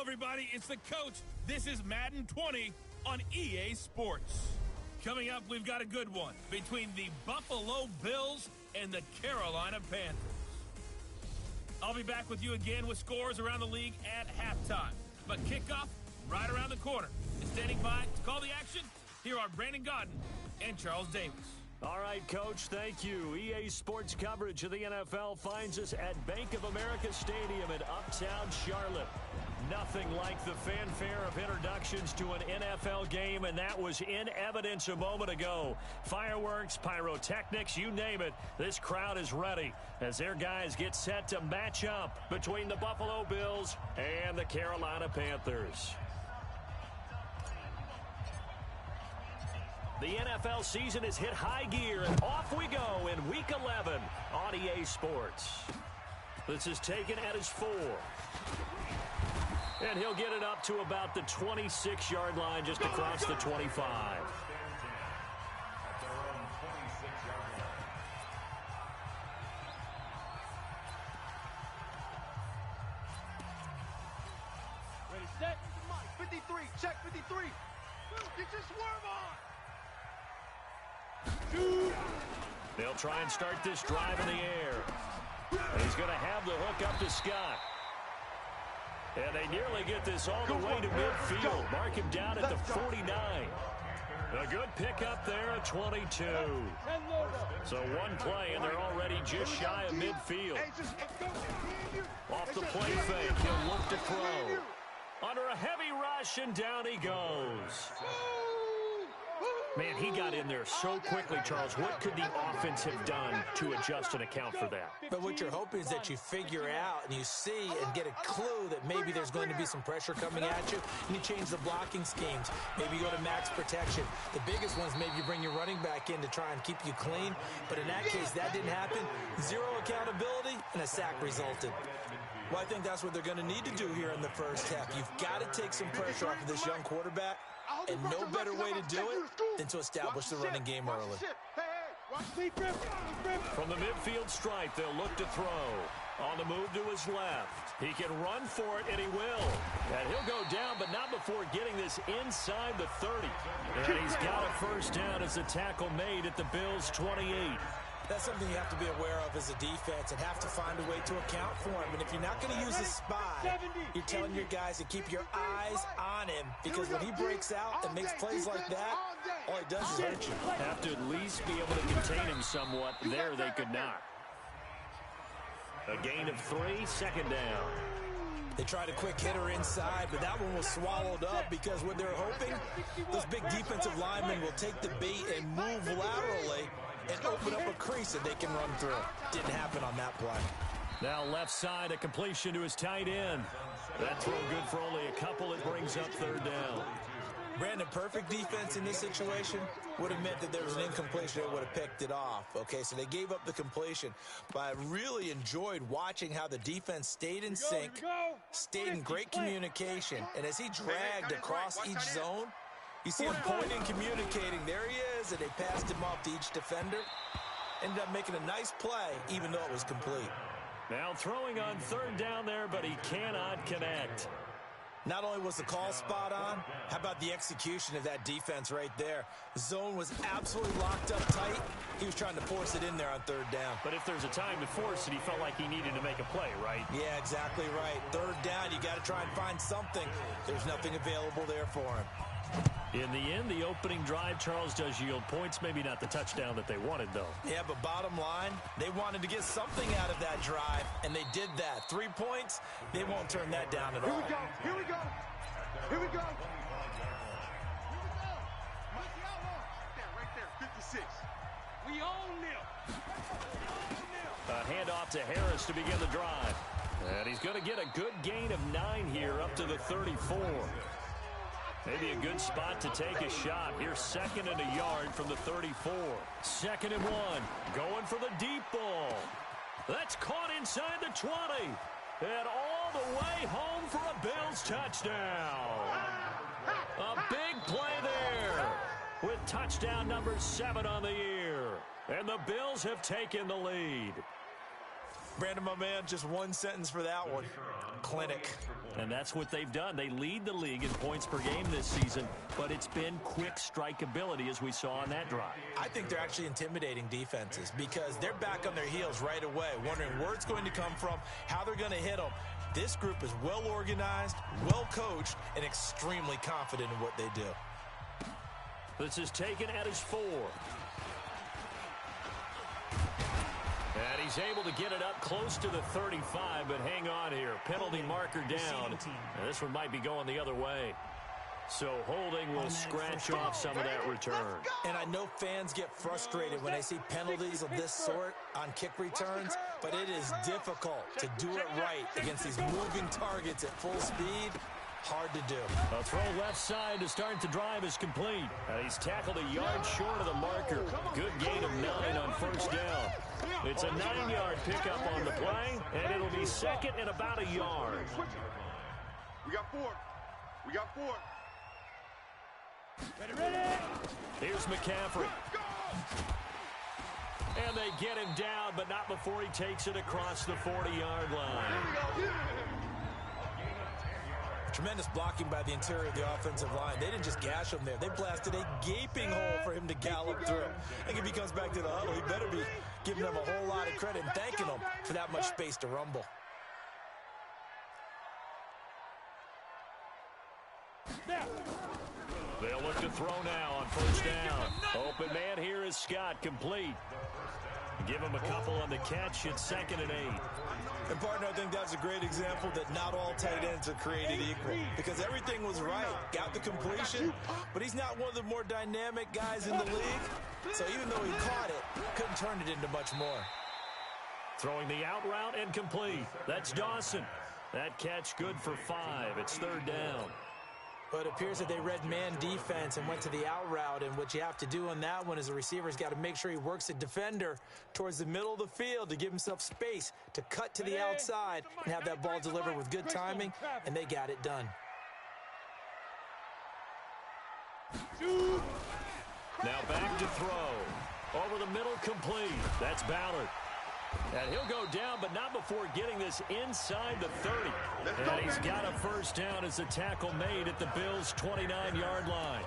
everybody. It's the coach. This is Madden 20 on EA Sports. Coming up, we've got a good one between the Buffalo Bills and the Carolina Panthers. I'll be back with you again with scores around the league at halftime. But kickoff right around the corner. And standing by to call the action, here are Brandon Gaudin and Charles Davis. All right, Coach, thank you. EA Sports coverage of the NFL finds us at Bank of America Stadium in Uptown Charlotte. Nothing like the fanfare of introductions to an NFL game, and that was in evidence a moment ago. Fireworks, pyrotechnics, you name it. This crowd is ready as their guys get set to match up between the Buffalo Bills and the Carolina Panthers. The NFL season has hit high gear, and off we go in Week 11 on EA Sports. This is taken at his 4. And he'll get it up to about the 26-yard line just across the 25. Ready, set. 53, check 53. Get your swerve on. They'll try and start this drive in the air. And he's going to have the hook up to Scott. And they nearly get this all the way to midfield. Mark him down at the 49. A good pickup there at 22. So one play, and they're already just shy of midfield. Off the play fake, he'll look to throw. Under a heavy rush, and down he goes. Man, he got in there so quickly, Charles. What could the offense have done to adjust and account for that? But what you're hoping is that you figure out and you see and get a clue that maybe there's going to be some pressure coming at you, and you change the blocking schemes. Maybe you go to max protection. The biggest one is maybe you bring your running back in to try and keep you clean. But in that case, that didn't happen. Zero accountability, and a sack resulted. Well, I think that's what they're going to need to do here in the first half. You've got to take some pressure off of this young quarterback, and no better way to do it than to establish the running game early. From the midfield stripe, they'll look to throw. On the move to his left. He can run for it, and he will. And he'll go down, but not before getting this inside the 30. And he's got a first down as the tackle made at the Bills' 28. That's something you have to be aware of as a defense and have to find a way to account for him. And if you're not going to use a spy, you're telling your guys to keep your eyes on him, because when he breaks out and makes plays like that, all he does is hurt you. Have to at least be able to contain him somewhat. There they could not. A gain of 3, second down. They tried a quick hitter inside, but that one was swallowed up because what they're hoping, those big defensive linemen will take the bait and move laterally and open up a crease that they can run through. Didn't happen on that play. Now left side, a completion to his tight end. That throw good for only a couple. It brings up third down. Brandon, perfect defense in this situation would have meant that there was an incompletion. They would have picked it off. Okay, so they gave up the completion. But I really enjoyed watching how the defense stayed in sync, stayed in great communication. And as he dragged across each zone, you see him pointing, communicating. There he is, and they passed him off to each defender. Ended up making a nice play, even though it was complete. Now throwing on third down there, but he cannot connect. Not only was the call spot on, how about the execution of that defense right there? The zone was absolutely locked up tight. He was trying to force it in there on third down. But if there's a time to force it, he felt like he needed to make a play, right? Yeah, exactly right. Third down, you got to try and find something. There's nothing available there for him. In the end, the opening drive, Charles, does yield points. Maybe not the touchdown that they wanted, though. Yeah, but bottom line, they wanted to get something out of that drive, and they did that. 3 points, they won't turn that down at all. Here we go. Here we go. Here we go. Right there, 56. We own them. A handoff to Harris to begin the drive. And he's going to get a good gain of 9 here up to the 34. Maybe a good spot to take a shot. Here's second and a yard from the 34. 2nd and 1. Going for the deep ball. That's caught inside the 20. And all the way home for a Bills touchdown. A big play there with touchdown number 7 on the year. And the Bills have taken the lead. Brandon, my man, just one sentence for that one. Clinic. And that's what they've done. They lead the league in points per game this season, but it's been quick strike ability as we saw on that drive. I think they're actually intimidating defenses because they're back on their heels right away, wondering where it's going to come from, how they're going to hit them. This group is well organized, well coached, and extremely confident in what they do. This is taken at his 4. And he's able to get it up close to the 35, but hang on here. Penalty marker down. And this one might be going the other way. So holding will scratch off some of that return. And I know fans get frustrated when they see penalties of this sort on kick returns, but it is difficult to do it right against these moving targets at full speed. Hard to do. A throw left side to start the drive is complete. And he's tackled a yard short of the marker. Good gain of 9 on first down. It's a 9-yard pickup on the play, and it'll be second and about a yard. We got 4. We got 4. Ready. Here's McCaffrey. And they get him down, but not before he takes it across the 40-yard line. Tremendous blocking by the interior of the offensive line. They didn't just gash him there. They blasted a gaping hole for him to gallop through. I think if he comes back to the huddle, he better be giving them a whole lot of credit and thanking them for that much space to rumble. They'll look to throw now on first down. Open man here is Scott, complete. Give him a couple on the catch. It's 2nd and 8. And, partner, I think that's a great example that not all tight ends are created equal because everything was right. Got the completion, but he's not one of the more dynamic guys in the league. So even though he caught it, couldn't turn it into much more. Throwing the out route and complete. That's Dawson. That catch good for 5. It's 3rd down. But it appears that they read man defense and went to the out route, and what you have to do on that one is the receiver's got to make sure he works the defender towards the middle of the field to give himself space to cut to the outside and have that ball delivered with good timing, and they got it done. Now back to throw. Over the middle, complete. That's Ballard. And he'll go down, but not before getting this inside the 30. And he's got a first down as the tackle made at the Bills' 29-yard line.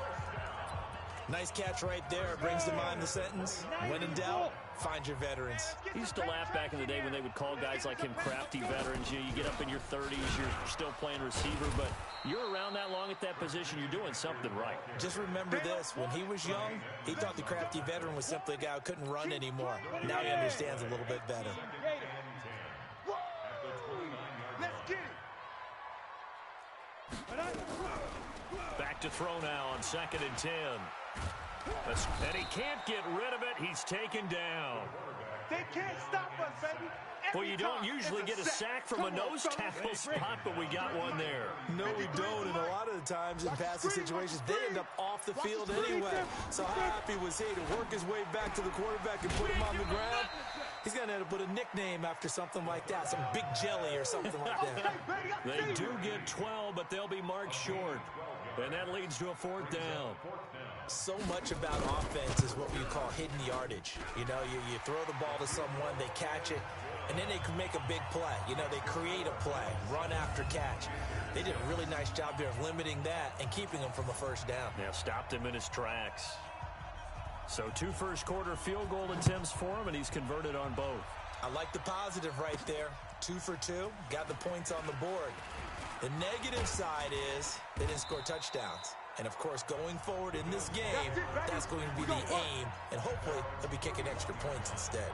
Nice catch right there. Brings to mind the sentence, when in doubt, find your veterans. He used to laugh back in the day when they would call guys like him crafty veterans. You get up in your 30s, you're still playing receiver, but you're around that long at that position, you're doing something right. Just remember this, when he was young, he thought the crafty veteran was simply a guy who couldn't run anymore. Now he understands a little bit better. Let's get it. Back to throw now on 2nd and 10. And he can't get rid of it. He's taken down. They can't stop us, baby. Well, you don't usually get a sack from a nose tackle spot, but we got one there. No, we don't, and a lot of the times in passing situations, they end up off the field anyway. So how happy was he to work his way back to the quarterback and put him on the ground? He's going to end up with a nickname after something like that, some Big Jelly or something like that. They do get 12, but they'll be marked short. And that leads to a 4th down. So much about offense is what we call hidden yardage. You know, you throw the ball to someone, they catch it, and then they can make a big play. You know, they create a play, run after catch. They did a really nice job there of limiting that and keeping him from a first down. Yeah, stopped him in his tracks. So 2 first-quarter field goal attempts for him, and he's converted on both. I like the positive right there. 2 for 2, got the points on the board. The negative side is they didn't score touchdowns. And, of course, going forward in this game, that's going to be the aim. And hopefully they'll be kicking extra points instead.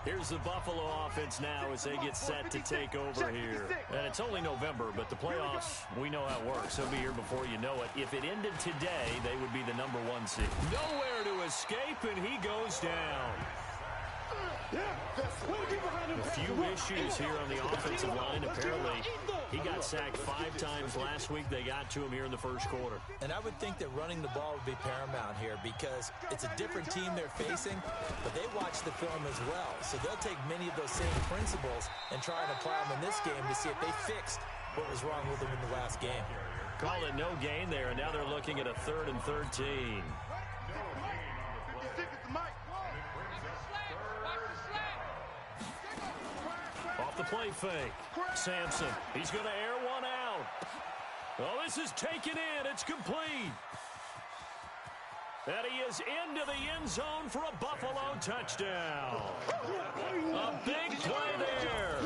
Here's the Buffalo offense now as they get set to take over here. And it's only November, but the playoffs, we know how it works. They'll be here before you know it. If it ended today, they would be the number 1 seed. Nowhere to escape, and he goes down. A few issues here on the offensive line. Apparently, he got sacked 5 times last week. They got to him here in the first quarter. And I would think that running the ball would be paramount here because it's a different team they're facing, but they watch the film as well. So they'll take many of those same principles and try and apply them in this game to see if they fixed what was wrong with them in the last game. Call it no gain there, and now they're looking at a 3rd and 13. off the play fake. Sampson, he's going to air one out. Oh, this is taken in. It's complete. And he is into the end zone for a Buffalo touchdown. A big play there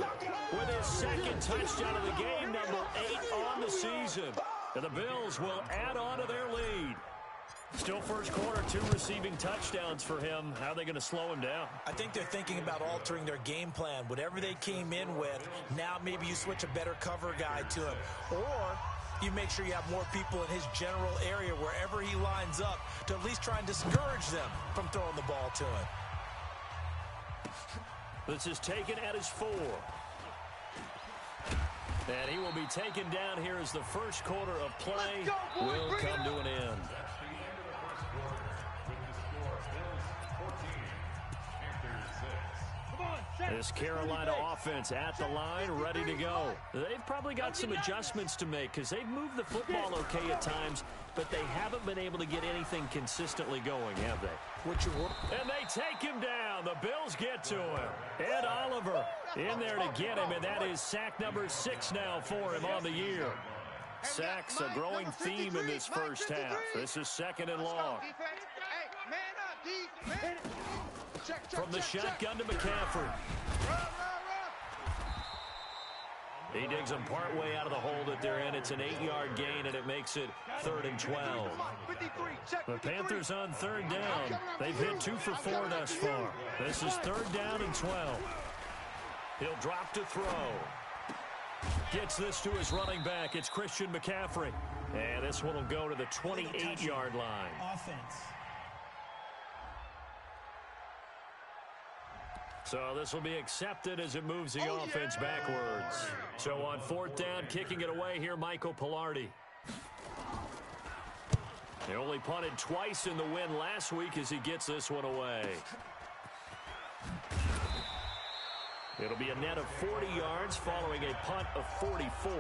with his second touchdown of the game, number 8 on the season. And the Bills will add on to their lead. Still first quarter, 2 receiving touchdowns for him. How are they going to slow him down? I think they're thinking about altering their game plan. Whatever they came in with, now maybe you switch a better cover guy to him. Or you make sure you have more people in his general area wherever he lines up to at least try and discourage them from throwing the ball to him. This is taken at his 4. And he will be taken down here as the first quarter of play will come to an end. This Carolina offense at the line, ready to go. They've probably got some adjustments to make because they've moved the football okay at times, but they haven't been able to get anything consistently going, have they? And they take him down. The Bills get to him. Ed Oliver in there to get him, and that is sack number 6 now for him on the year. Sacks a growing theme in this first half. This is 2nd and long. From the shotgun to McCaffrey. He digs them partway out of the hole that they're in. It's an 8-yard gain, and it makes it 3rd and 12. The Panthers on 3rd down. They've hit 2 for 4 thus far. This is 3rd down and 12. He'll drop to throw. Gets this to his running back. It's Christian McCaffrey. And this one will go to the 28-yard line. Offense. So this will be accepted as it moves the offense backwards. So on 4th down, kicking it away here, Michael Pilardi. He only punted twice in the win last week as he gets this one away. It'll be a net of 40 yards following a punt of 44.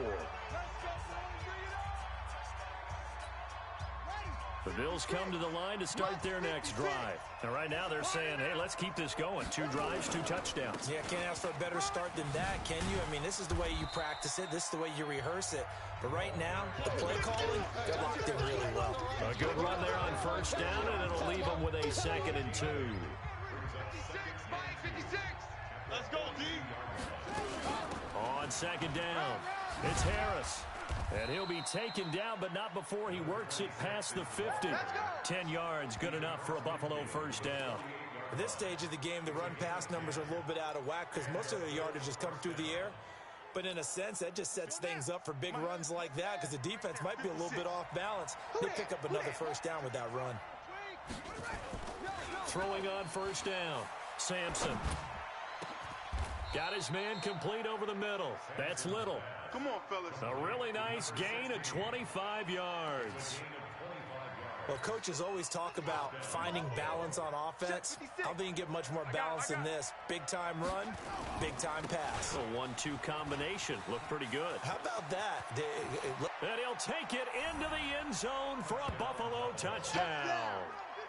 The Bills come to the line to start their next drive. And right now they're saying, hey, let's keep this going. 2 drives, 2 touchdowns. Yeah, can't ask for a better start than that, can you? I mean, this is the way you practice it. This is the way you rehearse it. But right now, the play calling, they're locked in really well. A good run there on 1st down, and it'll leave them with a 2nd and 2. Let's go, D. On 2nd down, it's Harris. And he'll be taken down, but not before he works it past the 50. 10 yards, good enough for a Buffalo 1st down. At this stage of the game, the run-pass numbers are a little bit out of whack because most of their yardage has come through the air. But in a sense, that just sets things up for big runs like that because the defense might be a little bit off balance. They pick up another 1st down with that run. Throwing on 1st down, Sampson. Got his man complete over the middle. That's Little. Come on, fellas. A really nice gain of 25 yards. Well, coaches always talk about finding balance on offense. I don't think you get much more balance than this. Big-time run, big-time pass. A 1-2 combination. Looked pretty good. How about that? And he'll take it into the end zone for a Buffalo touchdown.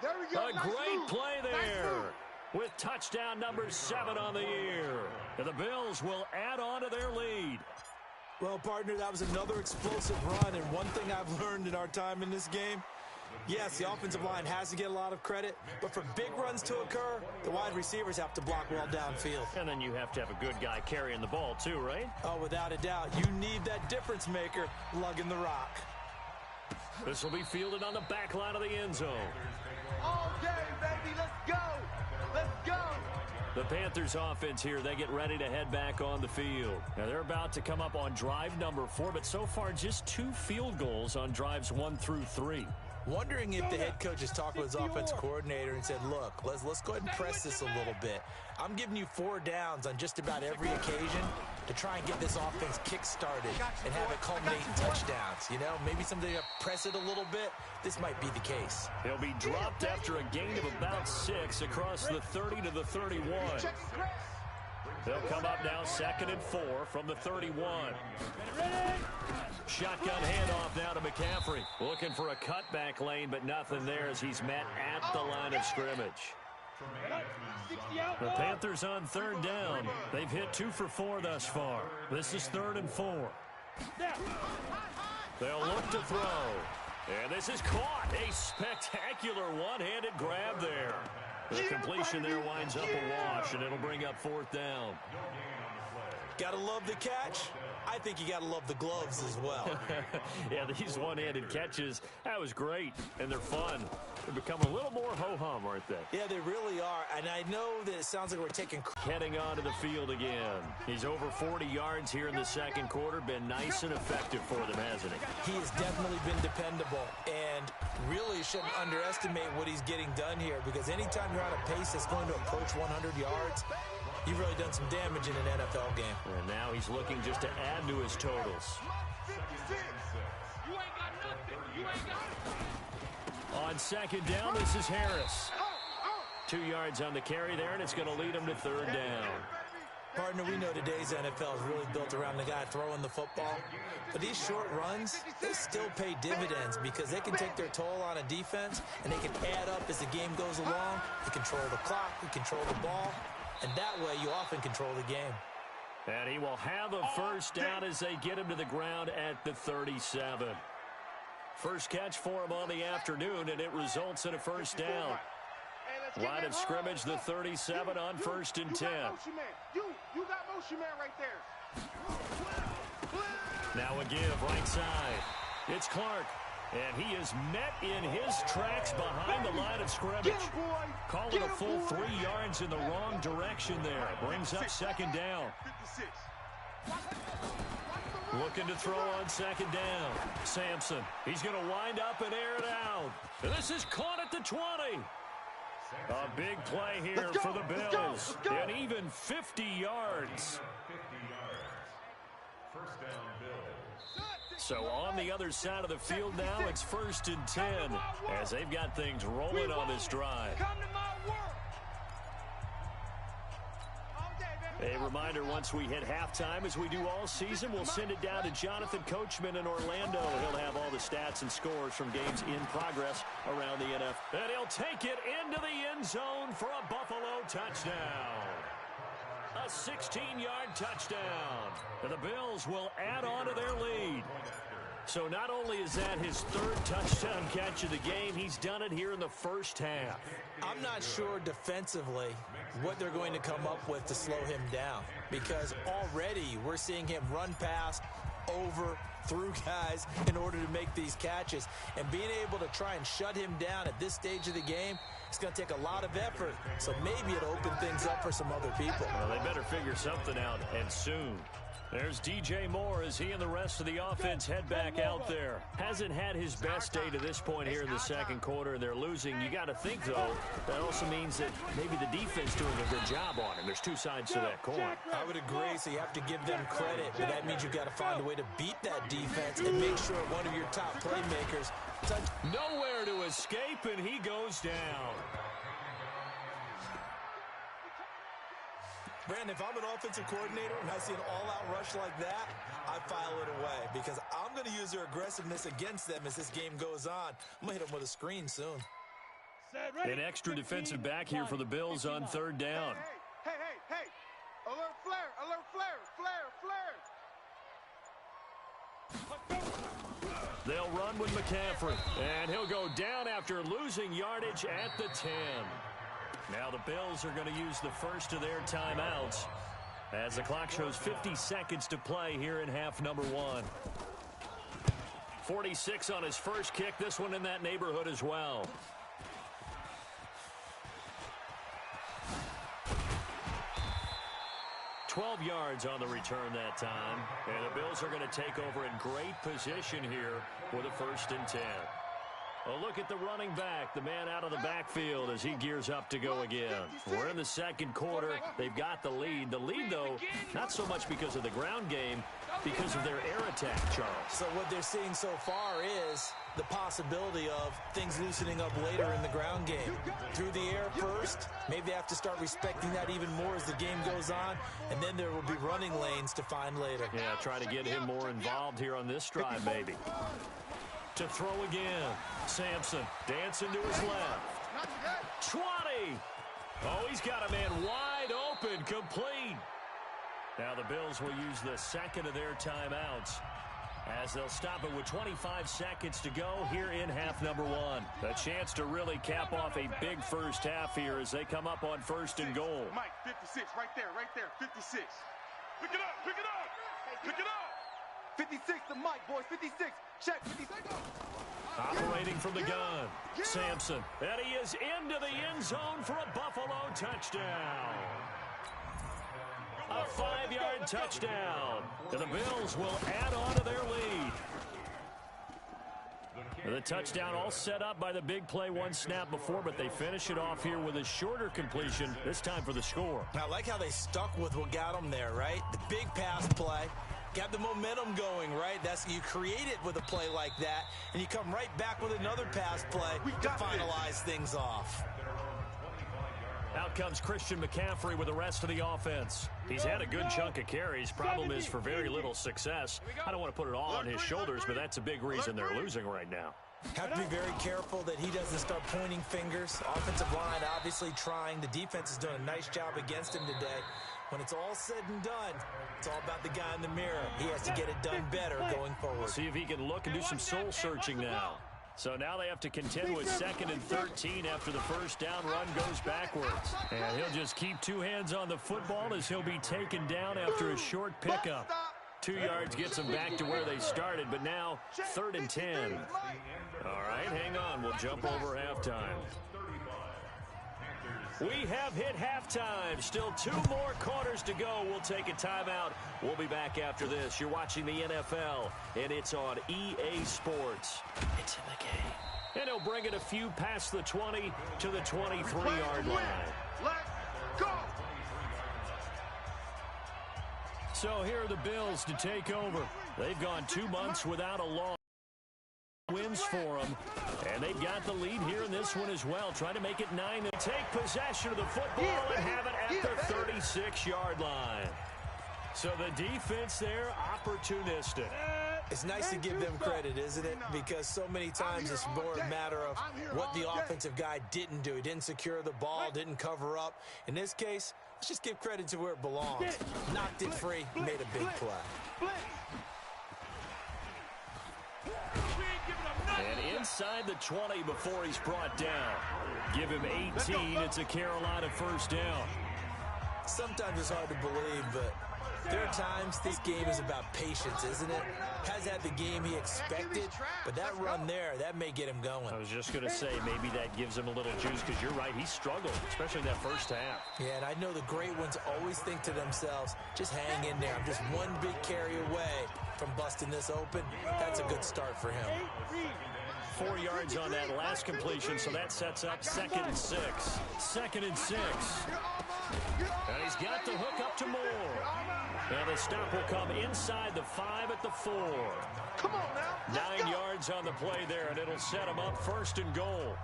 There we go. A great play there with touchdown number 7 on the year. And the Bills will add on to their lead. Well, partner, that was another explosive run, and one thing I've learned in our time in this game, yes, the offensive line has to get a lot of credit, but for big runs to occur, the wide receivers have to block well downfield. And then you have to have a good guy carrying the ball too, right? Oh, without a doubt. You need that difference maker lugging the rock. This will be fielded on the back line of the end zone. All day, baby. Let's go. Let's go. The Panthers offense here, they get ready to head back on the field. Now they're about to come up on drive number 4, but so far just 2 field goals on drives 1 through 3. Wondering if the head coach has talked with his offensive coordinator and said, look, let's go ahead and press this a little bit. I'm giving you 4 downs on just about every occasion to try and get this offense kick-started and have it culminate in touchdowns. You know, maybe something to press it a little bit. This might be the case. He'll be dropped after a gain of about 6 across the 30 to the 31. They'll come up now 2nd and 4 from the 31. Shotgun handoff now to McCaffrey. Looking for a cutback lane, but nothing there as he's met at the line of scrimmage. The Panthers on third down. They've hit 2 for 4 thus far. This is 3rd and 4. They'll look to throw. And this is caught. A spectacular one-handed grab there. The completion there winds up a wash, and it'll bring up 4th down. Gotta love the catch. I think you gotta love the gloves as well. Yeah, these one-handed catches, that was great, and they're fun. They've become a little more ho-hum, aren't they? Yeah, they really are, and I know that it sounds like we're taking... Heading onto the field again. He's over 40 yards here in the second quarter. Been nice and effective for them, hasn't he? He has definitely been dependable, and really shouldn't underestimate what he's getting done here, because anytime you're on a pace that's going to approach 100 yards, you've really done some damage in an NFL game. And now he's looking just to add to his totals. On second down, this is Harris. 2 yards on the carry there, and it's going to lead him to 3rd down. Partner, we know today's NFL is really built around the guy throwing the football. But these short runs, they still pay dividends because they can take their toll on a defense, and they can add up as the game goes along. You control the clock, you control the ball, and that way you often control the game. And he will have a first down as they get him to the ground at the 37. First catch for him on the afternoon, and it results in a first down. Line of scrimmage, the 37 on 1st and 10. You got motion man right there. Now a give right side. It's Clark. And he is met in his tracks behind the line of scrimmage. Call it a full 3 yards in the wrong direction there. Brings up second down. Looking to throw on second down. Sampson. He's going to wind up and air it out. And this is caught at the 20. A big play here for the Bills. And even 50 yards. So on the other side of the field now, it's 1st and 10 as they've got things rolling on this drive. A reminder, once we hit halftime, as we do all season, we'll send it down to Jonathan Coachman in Orlando. He'll have all the stats and scores from games in progress around the NFL. And he'll take it into the end zone for a Buffalo touchdown. A 16-yard touchdown. And the Bills will add on to their lead. So not only is that his 3rd touchdown catch of the game, he's done it here in the first half. I'm not sure defensively what they're going to come up with to slow him down, because already we're seeing him run past, over, through guys in order to make these catches. And being able to try and shut him down at this stage of the game, it's going to take a lot of effort. So maybe it'll open things up for some other people. Well, they better figure something out, and soon. There's DJ Moore as he and the rest of the offense head back out there. Hasn't had his best day to this point here in the second quarter. They're losing. You got to think, though, that also means that maybe the defense doing a good job on him. There's two sides to that coin. I would agree, so you have to give them credit, but that means you've got to find a way to beat that defense and make sure one of your top playmakers nowhere to escape, and he goes down. Brandon, if I'm an offensive coordinator and I see an all-out rush like that, I file it away because I'm going to use their aggressiveness against them as this game goes on. I'm going to hit them with a screen soon. An extra defensive back here for the Bills on third down. Hey. Alert flare, flare. They'll run with McCaffrey, and he'll go down after losing yardage at the 10. Now the Bills are going to use the first of their timeouts as the clock shows 50 seconds to play here in half number 1. 46 on his first kick, this one in that neighborhood as well. $12 yards on the return that time. And the Bills are going to take over in great position here with a 1st and 10. A look at the running back, the man out of the backfield as he gears up to go again. We're in the second quarter. They've got the lead. The lead, though, not so much because of the ground game, because of their air attack, Charles. So what they're seeing so far is the possibility of things loosening up later in the ground game. Through the air first, maybe they have to start respecting that even more as the game goes on, and then there will be running lanes to find later. Yeah, try to get him more involved here on this drive, maybe. To throw again. Sampson dancing to his left. 20. Oh, he's got a man wide open, complete. Now the Bills will use the second of their timeouts as they'll stop it with 25 seconds to go here in half number one. A chance to really cap off a big first half here as they come up on first and goal. Mike, 56, right there, 56. Pick it up, pick it up, pick it up. 56 to Mike, boys, 56. Check, 56. Operating from the gun, Sampson. And he is into the end zone for a Buffalo touchdown. A 5-yard touchdown. And the Bills will add on to their lead. The touchdown all set up by the big play one snap before, but they finish it off here with a shorter completion, this time for the score. I like how they stuck with what got them there, right? The big pass play. Got the momentum going, right? You create it with a play like that, and you come right back with another pass play to finalize things off. Out comes Christian McCaffrey with the rest of the offense. He's had a good chunk of carries. Problem is for very little success. I don't want to put it all on his shoulders, but that's a big reason they're losing right now. Have to be very careful that he doesn't start pointing fingers. Offensive line obviously trying. The defense is doing a nice job against him today. When it's all said and done, it's all about the guy in the mirror. He has to get it done better going forward. See if he can look and do some soul searching now. So now they have to contend with 2nd and 13 after the first down run goes backwards. And he'll just keep two hands on the football as he'll be taken down after a short pickup. 2 yards gets them back to where they started, but now 3rd and 10. All right, hang on. We'll jump over halftime. We have hit halftime. Still 2 more quarters to go. We'll take a timeout. We'll be back after this. You're watching the NFL, and it's on EA Sports. It's in the game. And he'll bring it a few past the 20 to the 23-yard line. Let's go! So here are the Bills to take over. They've gone 2 months without a loss. Wins for them, and they've got the lead here in this one as well, trying to make it 9 to take possession of the football and have it at the 36-yard line. So the defense there, opportunistic. It's nice to give them credit, isn't it? Because so many times it's more a matter of what the offensive guy didn't do. He didn't secure the ball, didn't cover up. In this case, let's just give credit to where it belongs. Knocked it free, made a big play. And inside the 20 before he's brought down. Give him 18. It's a Carolina first down. Sometimes it's hard to believe, but there are times this game is about patience, isn't it? Has had the game he expected, but that run there, that may get him going. I was just going to say maybe that gives him a little juice because you're right, he struggled, especially in that first half. Yeah, and I know the great ones always think to themselves, just hang in there. I'm just one big carry away from busting this open. That's a good start for him. 4 yards on that last completion, so that sets up 2nd and 6. 2nd and 6. And he's got the hook up to Moore. And the stop will come inside the 5 at the 4. Come on now. 9 yards on the play there, and it'll set him up 1st and goal.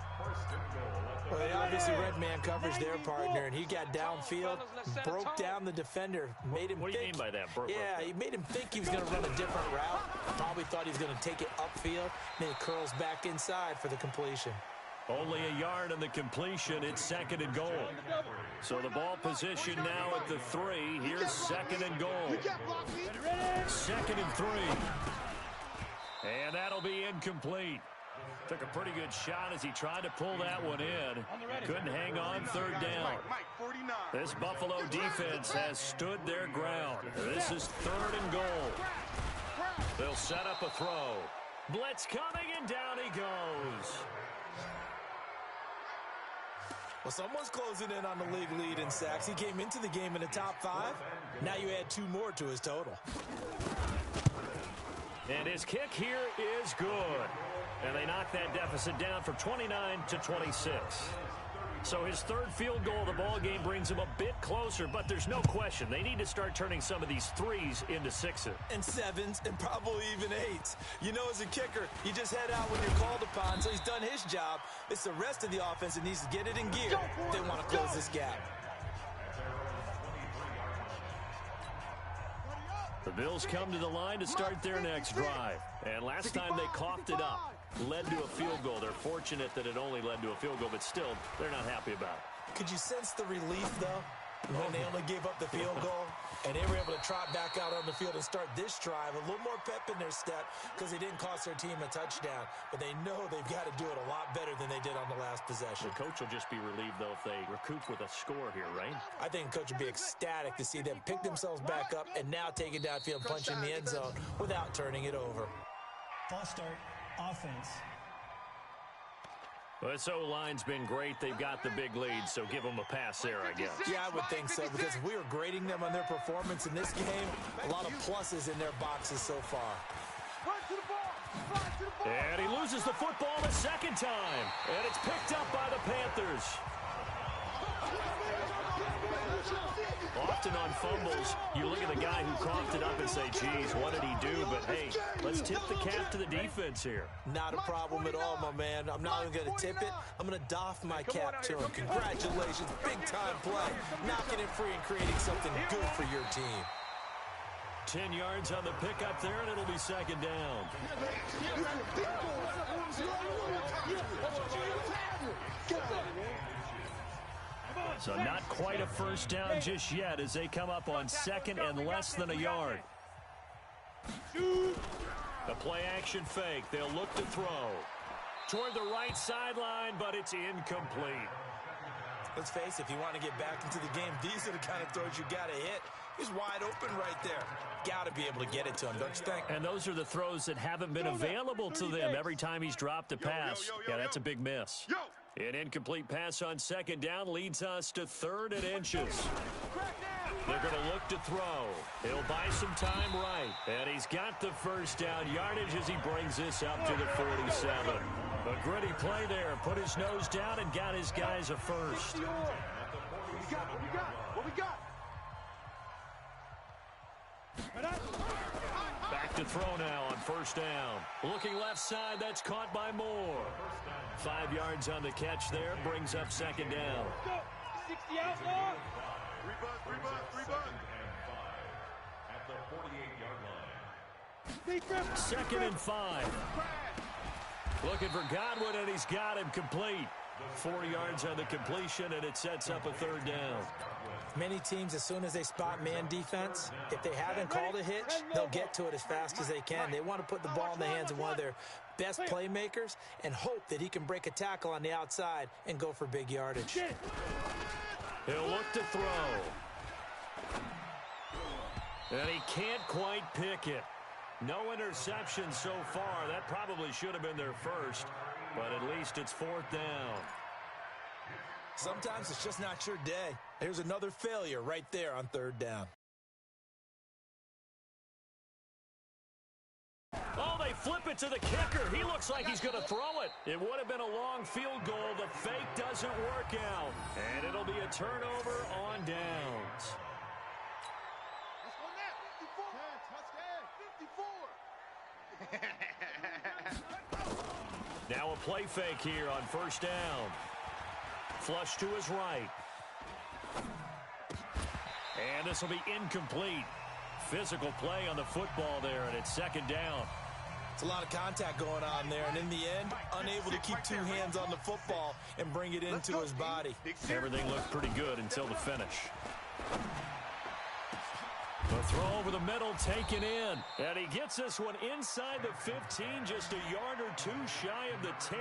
Well, they obviously read man coverage their partner, and he got downfield, broke down the defender, made him What do you mean by that? Yeah, he made him think he was going to run a different route. Probably thought he was going to take it upfield. Then he curls back inside for the completion. Only a yard on the completion. It's 2nd and goal. So the ball position now at the 3. Here's 2nd and goal. 2nd and 3. And that'll be incomplete. Took a pretty good shot as he tried to pull that one in. Couldn't hang on 3rd down. This Buffalo defense has stood their ground. This is 3rd and goal. They'll set up a throw. Blitz coming, and down he goes. Well, someone's closing in on the league lead in sacks. He came into the game in the top 5. Now you add 2 more to his total. And his kick here is good. And they knock that deficit down from 29 to 26. So his 3rd field goal of the ball game brings him a bit closer, but there's no question they need to start turning some of these 3s into 6s. And 7s, and probably even 8s. You know, as a kicker, you just head out when you're called upon, so he's done his job. It's the rest of the offense that needs to get it in gear if they want to close this gap. The Bills come to the line to start their next drive. And last time they coughed it up, led to a field goal. They're fortunate that it only led to a field goal, but still, they're not happy about it. Could you sense the relief, though, when they only gave up the field goal and they were able to trot back out on the field and start this drive? A little more pep in their step because they didn't cost their team a touchdown, but they know they've got to do it a lot better than they did on the last possession. The coach will just be relieved, though, if they recoup with a score here, right? I think the coach would be ecstatic to see them pick themselves back up and now take it downfield and punch in the end zone without turning it over. False start, offense. Well, this O-line's been great. They've got the big lead, so give them a pass there, I guess. Yeah, I would think so, because if we were grading them on their performance in this game, a lot of pluses in their boxes so far. And he loses the football a second time, and it's picked up by the Panthers. Often on fumbles, you look at the guy who coughed it up and say, geez, what did he do? But, hey, let's tip the cap to the defense here. Not a problem at all, my man. I'm not even going to tip it. I'm going to doff my cap to him. Congratulations. Big-time play. Knocking it free and creating something good for your team. 10 yards on the pickup there, and it'll be second down. So not quite a first down just yet as they come up on second and less than a yard. The play-action fake. They'll look to throw. Toward the right sideline, but it's incomplete. Let's face it, if you want to get back into the game, these are the kind of throws you got to hit. He's wide open right there. Got to be able to get it to him, don't you think? And those are the throws that haven't been available to them every time he's dropped a pass. Yeah, that's a big miss. An incomplete pass on second down leads us to 3rd and inches. They're going to look to throw. He'll buy some time right. And he's got the first down yardage as he brings this up to the 47. A gritty play there. Put his nose down and got his guys a first. What we got? Back to throw now on first down. Looking left side, that's caught by Moore. 5 yards on the catch there, brings up second down. 60 out, Moore. Three buzz. At the 48-yard line. Second and 5. Looking for Godwin, and he's got him complete. 4 yards on the completion, and it sets up a 3rd down. Many teams, as soon as they spot man defense, if they haven't called a hitch, they'll get to it as fast as they can. They want to put the ball in the hands of one of their best playmakers and hope that he can break a tackle on the outside and go for big yardage. He'll look to throw. And he can't quite pick it. No interception so far. That probably should have been their first, but at least it's 4th down. Sometimes it's just not your day. There's another failure right there on 3rd down. Oh, they flip it to the kicker. He looks like he's going to throw it. It would have been a long field goal. The fake doesn't work out. And it'll be a turnover on downs. Now a play fake here on first down. Flush to his right. And this will be incomplete. Physical play on the football there, and it's second down. It's a lot of contact going on there, and in the end, unable to keep 2 hands on the football and bring it into his body. Everything looked pretty good until the finish. The throw over the middle taken in. And he gets this one inside the 15, just a yard or 2 shy of the 10.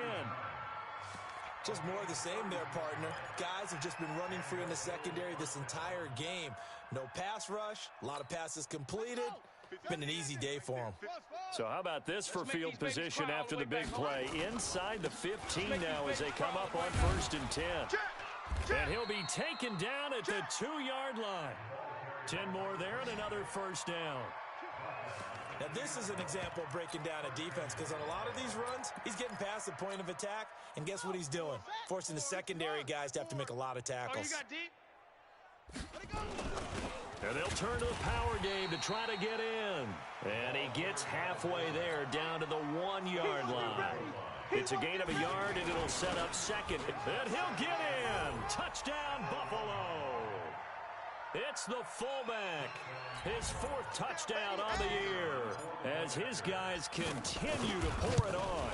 Just more of the same there, partner. Guys have just been running free in the secondary this entire game. No pass rush, a lot of passes completed. Been an easy day for them. So how about this for field position after the big play? Inside the 15 now as they come up on 1st and 10. And he'll be taken down at the 2-yard line. 10 more there and another first down. Now, this is an example of breaking down a defense because on a lot of these runs, he's getting past the point of attack, and guess what he's doing? Forcing the secondary guys to have to make a lot of tackles. And they'll turn to the power game to try to get in. And he gets halfway there down to the 1-yard line. It's a gain of a yard, and it'll set up second. And he'll get in. Touchdown, Buffalo. It's the fullback. His 4th touchdown on the year as his guys continue to pour it on.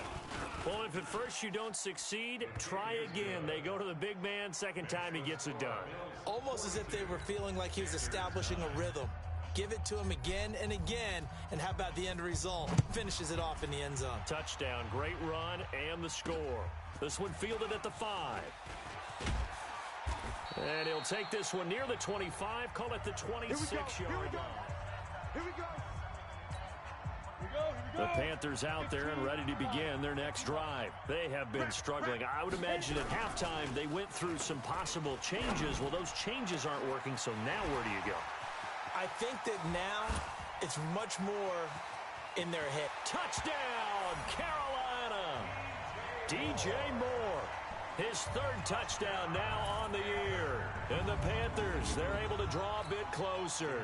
Well, if at first you don't succeed, try again. They go to the big man. Second time he gets it done. Almost as if they were feeling like he was establishing a rhythm. Give it to him again and again, and how about the end result? Finishes it off in the end zone. Touchdown, great run, and the score. This one fielded at the 5. And he'll take this one near the 25, call it the 26-yard line. Here we go. The Panthers out there and ready to begin their next drive. They have been struggling. I would imagine at halftime they went through some possible changes. Well, those changes aren't working, so now where do you go? I think that now it's much more in their head. Touchdown, Carolina! DJ Moore, his 3rd touchdown now on the year. And the Panthers, they're able to draw a bit closer.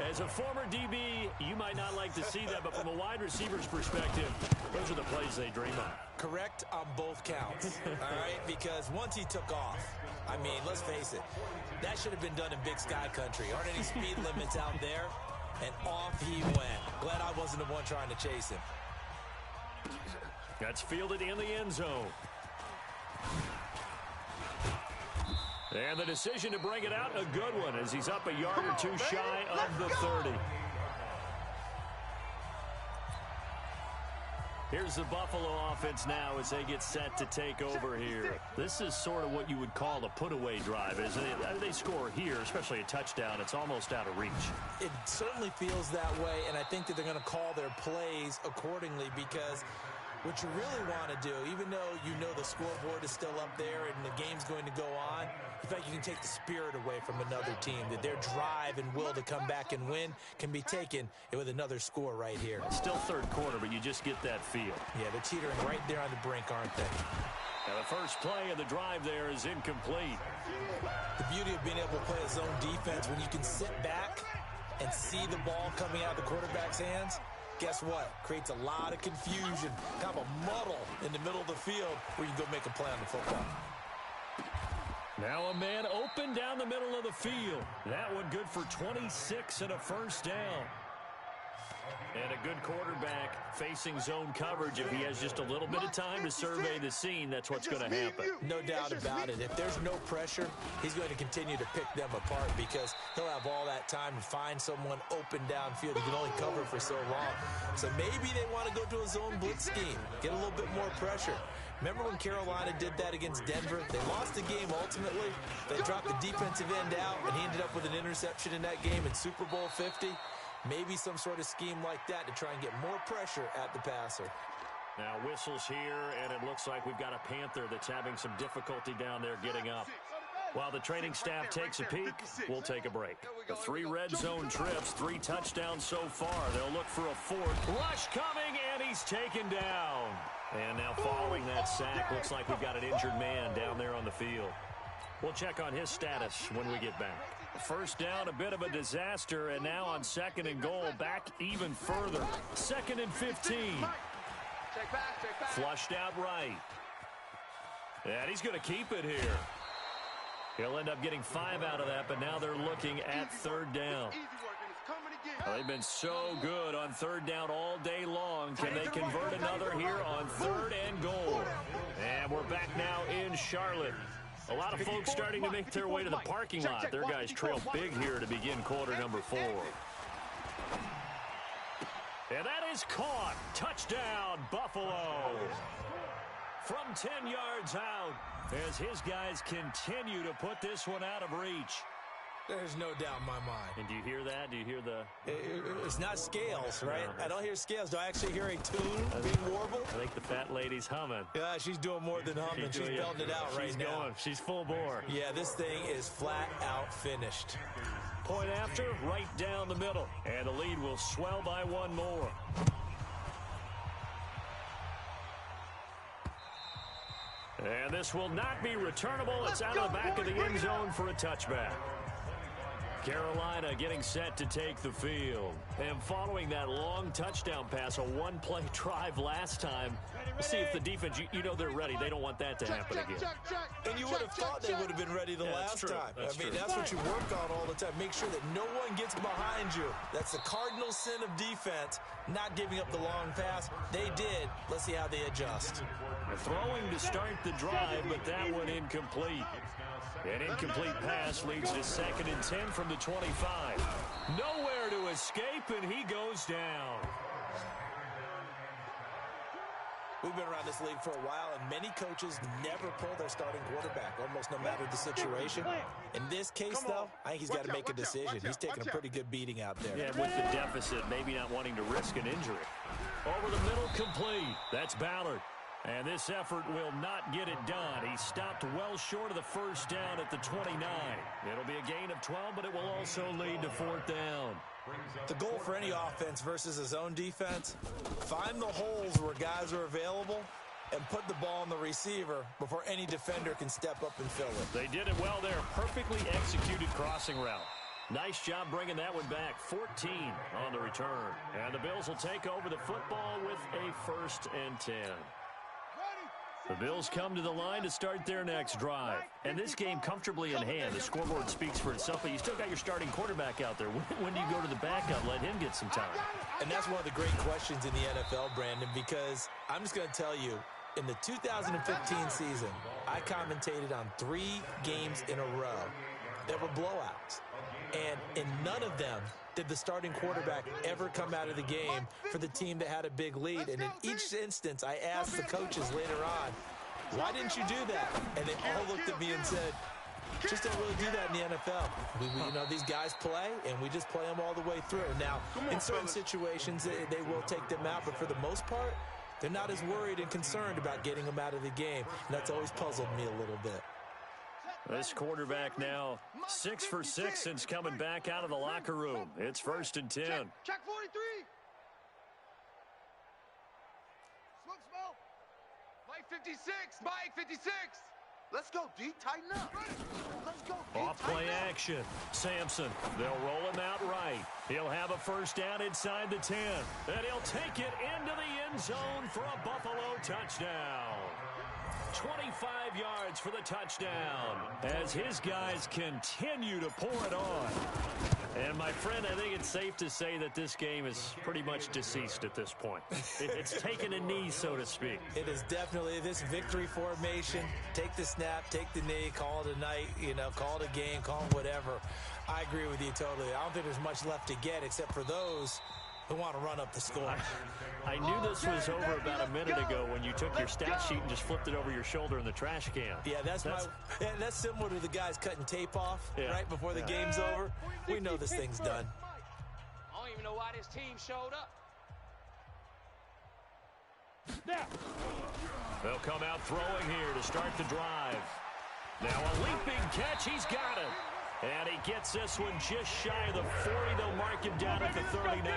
As a former DB, you might not like to see that, but from a wide receiver's perspective, those are the plays they dream of. Correct on both counts, all right? Because once he took off, I mean, let's face it, that should have been done in Big Sky Country. Aren't any speed limits out there? And off he went. Glad I wasn't the one trying to chase him. That's fielded in the end zone. And the decision to bring it out, a good one, as he's up a yard or two shy of the 30. Here's the Buffalo offense now as they get set to take over here. This is sort of what you would call a put-away drive, isn't it? They score here, especially a touchdown. It's almost out of reach. It certainly feels that way, and I think that they're going to call their plays accordingly because what you really want to do, even though you know the scoreboard is still up there and the game's going to go on, in fact, you can take the spirit away from another team, that their drive and will to come back and win can be taken with another score right here. Still 3rd quarter, but you just get that feel. Yeah, they're teetering right there on the brink, aren't they? Now the first play of the drive there is incomplete. The beauty of being able to play a zone defense, when you can sit back and see the ball coming out of the quarterback's hands, guess what? Creates a lot of confusion, kind of a muddle in the middle of the field where you can go make a play on the football. Now a man open down the middle of the field. That one good for 26 and a first down. And a good quarterback facing zone coverage. If he has just a little bit of time to survey the scene, that's what's going to happen. No doubt about it. If there's no pressure, he's going to continue to pick them apart because he'll have all that time to find someone open downfield. He can only cover for so long. So maybe they want to go to a zone blitz scheme, get a little bit more pressure. Remember when Carolina did that against Denver? They lost the game ultimately. They dropped the defensive end out, and he ended up with an interception in that game in Super Bowl 50. Maybe some sort of scheme like that to try and get more pressure at the passer. Now whistles here, and it looks like we've got a Panther that's having some difficulty down there getting up. While the training staff takes a peek, we'll take a break. The 3 red zone trips, 3 touchdowns so far. They'll look for a 4th. Rush coming, and he's taken down. And now following that sack, looks like we've got an injured man down there on the field. We'll check on his status when we get back. First down, a bit of a disaster, and now on 2nd and goal, back even further. 2nd and 15. Flushed out right. And he's going to keep it here. He'll end up getting 5 out of that, but now they're looking at 3rd down. Well, they've been so good on 3rd down all day long. Can they convert another here on 3rd and goal? And we're back now in Charlotte. A lot of folks starting to make their way to the parking lot. Their guys trail big here to begin quarter number 4. And that is caught. Touchdown, Buffalo. From 10 yards out as his guys continue to put this one out of reach. There's no doubt in my mind. And do you hear that? Do you hear the... It's not scales, right? No. I don't hear scales. Do I actually hear a tune being warbled? I think the fat lady's humming. Yeah, she's doing more than humming. She's belting it out right now. She's going. She's full bore. Yeah, this thing is flat out finished. Point after, right down the middle. And the lead will swell by 1 more. And this will not be returnable. It's out of the back of the end zone for a touchback. Carolina getting set to take the field. And following that long touchdown pass, a one-play drive last time, see if the defense, you know they're ready. They don't want that to happen again. And you would have thought they would have been ready the last time. That's what you work on all the time. Make sure that no one gets behind you. That's the cardinal sin of defense, not giving up the long pass. They did. Let's see how they adjust. Throwing to start the drive, but that one incomplete. An incomplete pass leads to 2nd and 10 from the 25. Nowhere to escape, and he goes down. We've been around this league for a while, and many coaches never pull their starting quarterback, almost no matter the situation. In this case, though, I think he's got to make a decision. He's taking a pretty good beating out there. Yeah, with the deficit, maybe not wanting to risk an injury. Over the middle, complete. That's Ballard. And this effort will not get it done. He stopped well short of the first down at the 29. It'll be a gain of 12, but it will also lead to 4th down. The goal for any offense versus a zone defense, find the holes where guys are available and put the ball on the receiver before any defender can step up and fill it. They did it well there. Perfectly executed crossing route. Nice job bringing that one back. 14 on the return. And the Bills will take over the football with a 1st and 10. The Bills come to the line to start their next drive. And this game comfortably in hand. The scoreboard speaks for itself, but you still got your starting quarterback out there. When do you go to the backup, let him get some time? And that's one of the great questions in the NFL, Brandon, because I'm just going to tell you, in the 2015 season, I commentated on 3 games in a row that were blowouts. And in none of them did the starting quarterback ever come out of the game for the team that had a big lead. And in each instance, I asked the coaches later on, why didn't you do that? And they all looked at me and said, just don't really do that in the NFL. You know, these guys play, and we just play them all the way through. Now, in certain situations, they will take them out, but for the most part, they're not as worried and concerned about getting them out of the game. And that's always puzzled me a little bit. This quarterback now 6 for 6 since coming back out of the locker room. It's 1st and 10. Check 43. Smoke. Mike 56. Mike 56. Let's go, D. Tighten up. Let's go, D. Off play action. Sampson. They'll roll him out right. He'll have a 1st down inside the 10. And he'll take it into the end zone for a Buffalo touchdown. 25 yards for the touchdown as his guys continue to pour it on. And, my friend, I think it's safe to say that this game is pretty much deceased at this point. It's taken a knee, so to speak. It is definitely this victory formation. Take the snap, take the knee, call it a night, call it a game, call it whatever. I agree with you totally. I don't think there's much left to get except for those who want to run up the score. I knew this was over about a minute ago when you took your stat sheet and just flipped it over your shoulder in the trash can. Yeah, that's similar to the guys cutting tape off right before the game's over. We know this thing's done. I don't even know why this team showed up. They'll come out throwing here to start the drive. Now a leaping catch. He's got it. And he gets this one just shy of the 40. They'll mark him down at the 39.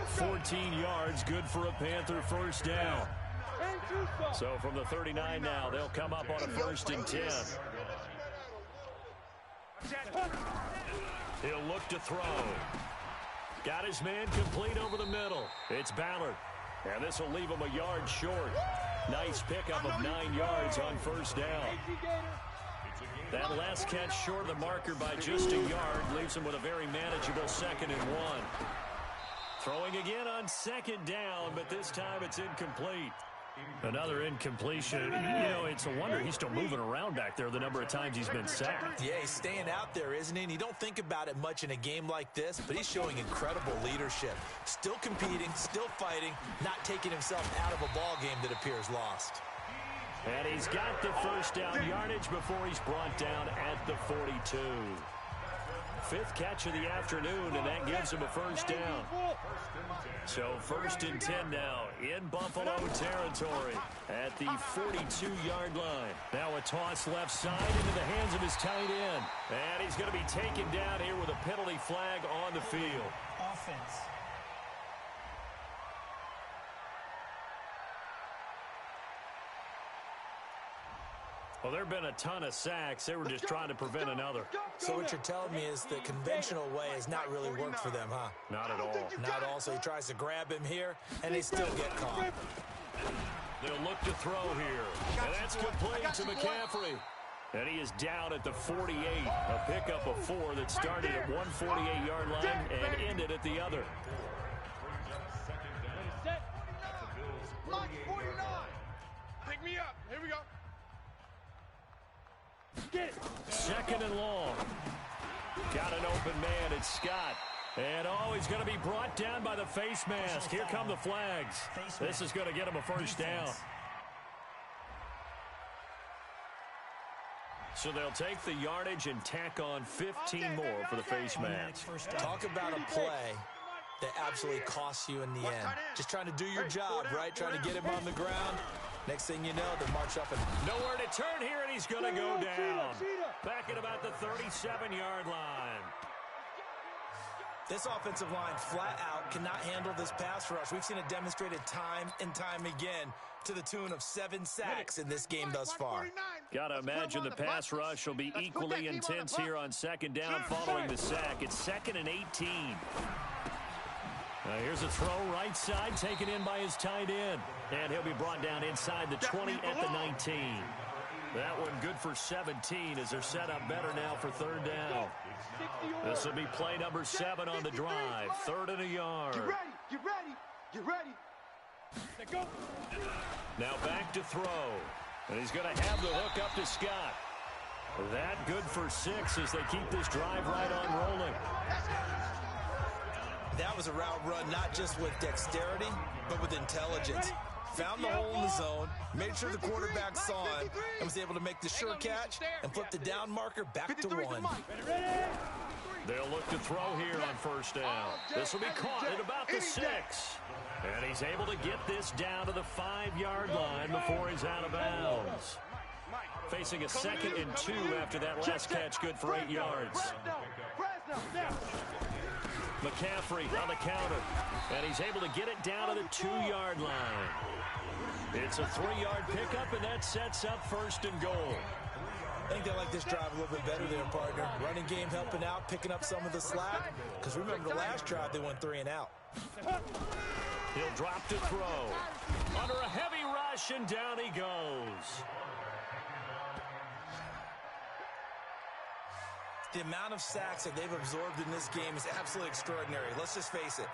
14 yards, good for a Panther 1st down. So from the 39 now, they'll come up on a 1st and 10. He'll look to throw. Got his man complete over the middle. It's Ballard. And this will leave him a yard short. Nice pickup of 9 yards on 1st down. That last catch short of the marker by just a yard leaves him with a very manageable 2nd and 1. Throwing again on 2nd down, but this time it's incomplete. Another incompletion. It's a wonder he's still moving around back there the number of times he's been sacked. Yeah, he's staying out there, isn't he? And you don't think about it much in a game like this, but he's showing incredible leadership. Still competing, still fighting, not taking himself out of a ball game that appears lost. And he's got the 1st down yardage before he's brought down at the 42. 5th catch of the afternoon, and that gives him a 1st down. So 1st and 10 now in Buffalo territory at the 42-yard line. Now a toss left side into the hands of his tight end. And he's going to be taken down here with a penalty flag on the field. Offense. Well, there have been a ton of sacks. They were just trying to prevent another. So what you're telling me is the conventional way has not really worked for them, huh? Not at all. Not at all. So he tries to grab him here, and they still get caught. They'll look to throw here. And that's complete to McCaffrey. And he is down at the 48. A pickup of 4 that started at 148-yard line and ended at the other. Line 49. Pick me up. Here we go. Second and long. Got an open man. It's Scott. And he's going to be brought down by the face mask. Here come the flags. This is going to get him a first down. So they'll take the yardage and tack on 15 more for the face mask. Talk about a play that absolutely costs you in the end. Just trying to do your job, right? Trying to get him on the ground. Next thing you know, they march up and nowhere to turn here, and he's going to go down. Back at about the 37-yard line. This offensive line flat out cannot handle this pass rush. We've seen it demonstrated time and time again to the tune of 7 sacks in this game thus far. Got to imagine the pass rush will be equally intense here on second down following the sack. It's 2nd and 18. Here's a throw right side taken in by his tight end. And he'll be brought down inside the 20 at the 19. That one good for 17 as they're set up better now for third down. This will be play number 7 on the drive. 3rd and a yard. Get ready. Get ready. Get ready. Go. Now back to throw. And he's going to have the hook up to Scott. That good for 6 as they keep this drive right on rolling. That was a route run not just with dexterity, but with intelligence. Found the hole in the zone, made sure the quarterback saw him, and was able to make the sure catch and flip the down marker back to 1. They'll look to throw here on first down. This will be caught at about the 6. And he's able to get this down to the 5-yard line before he's out of bounds. Facing a 2nd and 2 after that last catch, good for 8 yards. McCaffrey on the counter, and he's able to get it down to the 2-yard line. It's a 3-yard pickup, and that sets up 1st and goal. I think they like this drive a little bit better there, partner. Running game helping out, picking up some of the slack. Because remember the last drive, they went 3 and out. He'll drop to throw. Under a heavy rush, and down he goes. The amount of sacks that they've absorbed in this game is absolutely extraordinary. Let's just face it.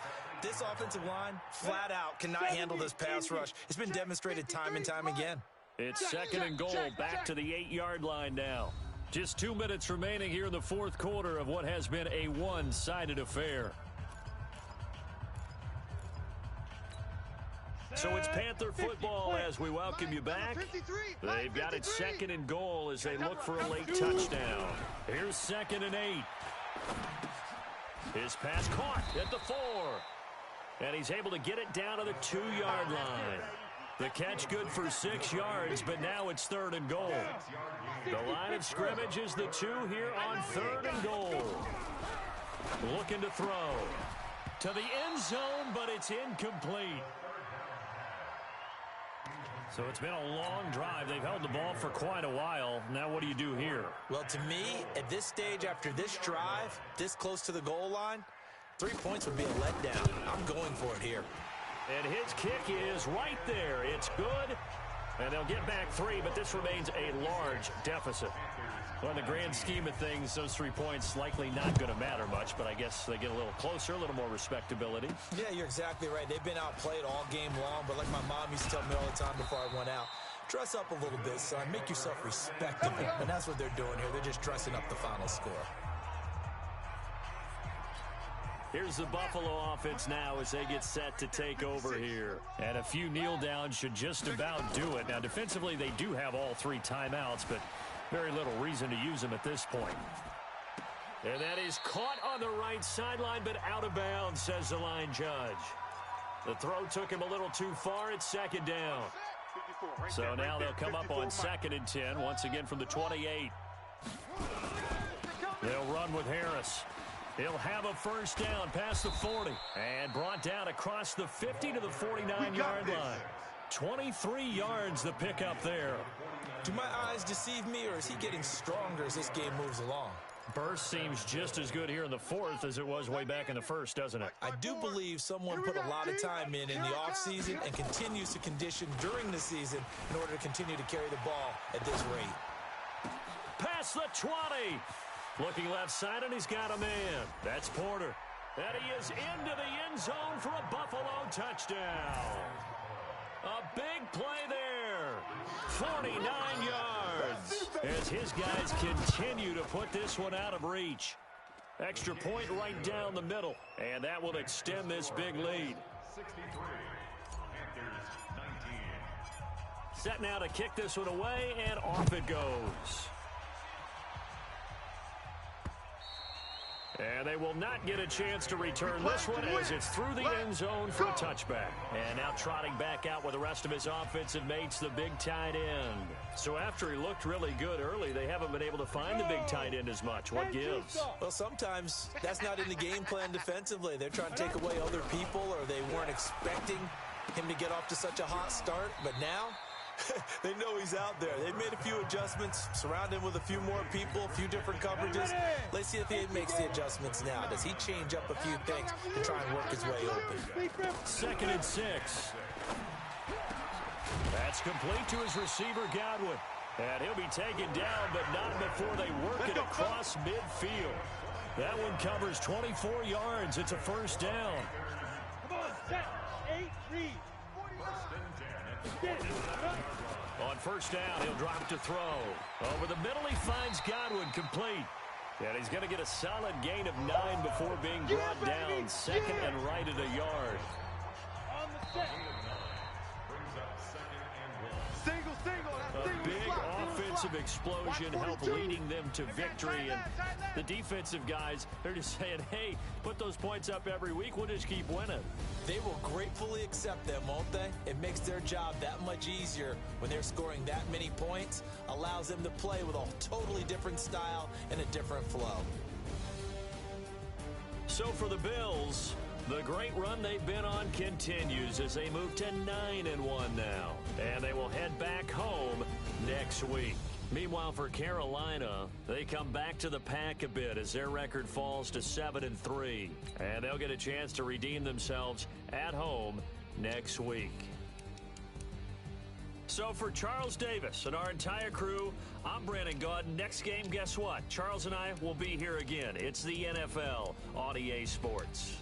This offensive line, flat out, cannot handle this pass rush. It's been demonstrated time and time again. It's 2nd and goal, back to the 8-yard line now. Just 2 minutes remaining here in the 4th quarter of what has been a one-sided affair. So it's Panther football as we welcome you back. They've got it 2nd and goal as they look for a late touchdown. Here's 2nd and 8. His pass caught at the 4. And he's able to get it down to the 2-yard line. The catch good for 6 yards, but now it's 3rd and goal. The line of scrimmage is the 2 here on 3rd and goal. Looking to throw to the end zone, but it's incomplete. So it's been a long drive. They've held the ball for quite a while. Now what do you do here? Well, to me, at this stage, after this drive, this close to the goal line, 3 points would be a letdown. I'm going for it here. And his kick is right there. It's good. And they'll get back 3, but this remains a large deficit. Well, in the grand scheme of things, those 3 points likely not going to matter much, but I guess they get a little closer, a little more respectability. Yeah, you're exactly right. They've been outplayed all game long, but like my mom used to tell me all the time before I went out, dress up a little bit, son. Make yourself respectable. And that's what they're doing here. They're just dressing up the final score. Here's the Buffalo offense now as they get set to take over here. And a few kneel downs should just about do it. Now, defensively, they do have all 3 timeouts, but very little reason to use them at this point. And that is caught on the right sideline, but out of bounds, says the line judge. The throw took him a little too far. It's 2nd down. So now they'll come up on 2nd and 10, once again from the 28. They'll run with Harris. He'll have a first down past the 40 and brought down across the 50 to the 49-yard line. 23 yards the pickup there. Do my eyes deceive me, or is he getting stronger as this game moves along? Burst seems just as good here in the fourth as it was way back in the first, doesn't it? I do believe someone put a lot of time in the offseason and continues to condition during the season in order to continue to carry the ball at this rate. Past the 20. Looking left side, and he's got a man. That's Porter. And he is into the end zone for a Buffalo touchdown. A big play there. 49 yards. As his guys continue to put this one out of reach. Extra point right down the middle. And that will extend this big lead. 63. Panthers 19. Set now to kick this one away, and off it goes. And they will not get a chance to return this one as it's through the end zone for a touchback. And now trotting back out with the rest of his offensive mates, the big tight end. So after he looked really good early, they haven't been able to find the big tight end as much. What gives? Well, sometimes that's not in the game plan defensively. They're trying to take away other people, or they weren't expecting him to get off to such a hot start. But now, they know he's out there. They've made a few adjustments, surround him with a few more people, a few different coverages. Let's see if he makes the adjustments now. Does he change up a few things to try and work his way open? 2nd and 6. That's complete to his receiver, Godwin. And he'll be taken down, but not before they work it across midfield. That one covers 24 yards. It's a first down. Come on, set. 8, read. On first down, he'll drop to throw. Over the middle, he finds Godwin complete. And he's going to get a solid gain of 9 before being brought down. 2nd and right at a yard. On the set. A big offensive explosion helped leading them to victory. And the defensive guys, they're just saying, hey, put those points up every week. We'll just keep winning. They will gratefully accept them, won't they? It makes their job that much easier when they're scoring that many points. Allows them to play with a totally different style and a different flow. So for the Bills, the great run they've been on continues as they move to 9-1 now. And they will head back home next week. Meanwhile, for Carolina, they come back to the pack a bit as their record falls to 7-3. And they'll get a chance to redeem themselves at home next week. So for Charles Davis and our entire crew, I'm Brandon Gaudin. Next game, guess what? Charles and I will be here again. It's the NFL on EA Sports.